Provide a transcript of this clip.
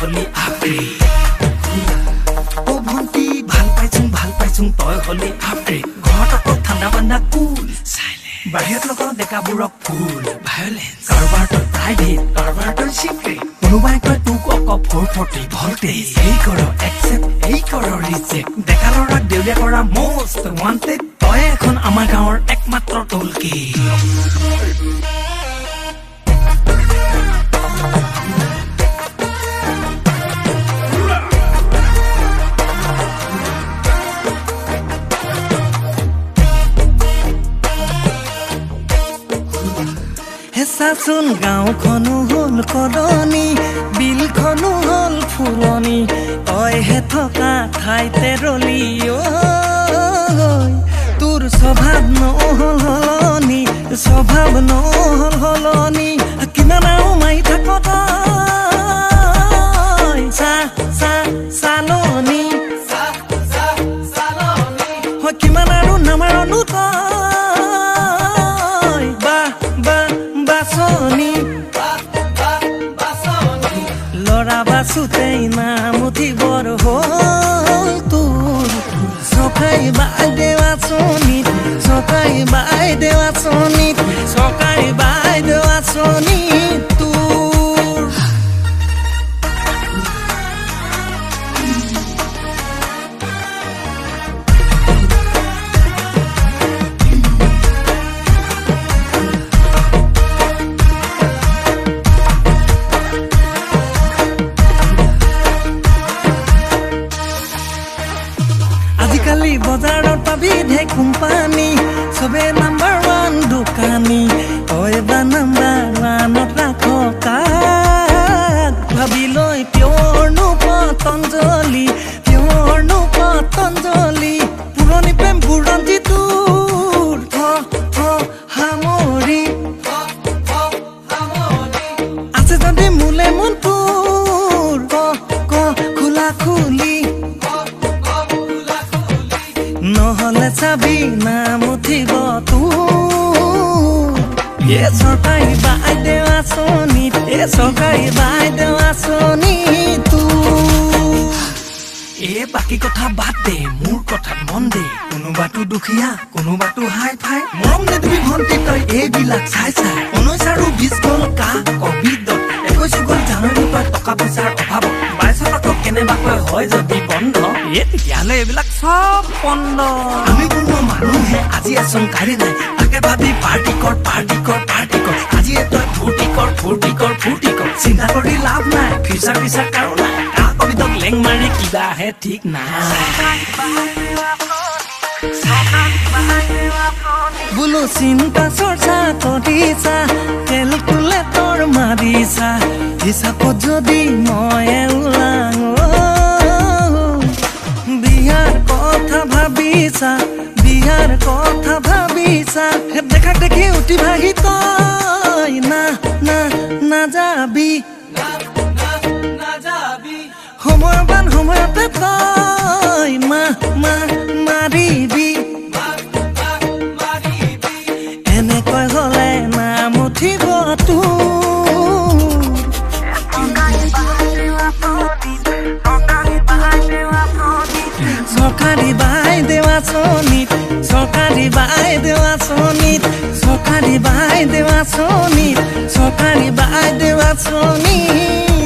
হলি আপ্ৰি ও ভন্টি ভাল পাইছো তই হলি আপ্ৰি ঘৰত আকৌ ঠাণ্ডা বান্দা কুল সাইলেন্ট বাহিৰত লগত ডেকাবোৰক ফুল ভায়োলেন্স কাৰোবাৰটো প্ৰাইভেট কাৰোবাৰটো সিক্ৰেট কোনোবাই কয় তোক অক 440 ভল্টেজ এই কৰ একচেপ্ট এই কৰ ৰিজেক্ট ডেকা ল'ৰাক দেউলীয়া কৰা most wanted তই এখন আমাৰ গাঁৱৰ একমাত্ৰ টলকি চাচোন গাঁওখনো হল কলনি বিলখনো হল ফুলনি তইহে থকা ঠাইতে ৰলি তোৰ স্বভাৱ নহল হলনি স্বভাৱ নহল হলনি কিমান আৰু মাৰি থাক তই চালনি কিমান আৰু নামাৰনো তই লৰা বাচোতেই নাম উঠিবৰ হ'ল তোৰ চৰকাৰী বাইদেউ আঁচনিত চৰকাৰী বাইদেউ আঁচনিত চৰকাৰী বাইদেউ আঁচনিত তোৰ আজিকালি বজাৰত পাবি ঢেৰ কোম্পানী চবে নাম্বাৰ 1 দোকানী তই বা নাম্বাৰ 1ত ৰাখ কাক ভাবি লৈ পিয়ৰনো পতঞ্জলি পুৰণি প্ৰেম বুৰঞ্জী তোৰ সামৰি আছে যদি মোলে মন তোৰ খোলা খুলি নহলে চাবি নাম উঠিব তোৰ চৰকাৰী বাইদেউ আঁচনিত চৰকাৰী বাইদেউ আঁচনিত তোৰ বাকী কথা বাদ দে মোৰ কথাত মন দে কোনোবাটো দুখীয়া কোনোবাটো হাই ফাই মৰম দে তুমি ভন্টি তই এইবিলাক চাই 19 আৰু 20 গ'ল কা কভিডত 21 গ'ল জানুৱাৰী তই টকা পইচাৰ অভাৱত 22 আকৌ কেনেবাকৈ হয় যদি বন্ধ তেতিয়াহ'লে এইবিলাক চব বন্ধ আমি কোনো মানুহে আজি আশংকাৰে নাই তাকে ভাবি পাৰ্টি কৰ আজি তই ফূৰ্তি কৰ চিন্তা কৰি লাভ নাই ফিউচাৰ কাৰো নাই কবিতক লেং মাৰি কিবা হে ঠিক নাই বোলো চিন্তা চৰ্চা কৰিছা কেলকুলেটৰ মাৰিছা হিচাপত যদি মই ওলাং বিয়াৰ কথা ভাবিছা দেখা দেখি উঠি ভাহি তই নাযাবি সময়তে তই মাৰিবি এনেকৈ হলে নাম উঠিব তোৰ চৰকাৰী বাইদেউ আঁচনিত চৰকাৰী বাইদেউ আঁচনিত চৰকাৰী বাইদেউ আঁচনিত চৰকাৰী বাইদেউ আঁচনিত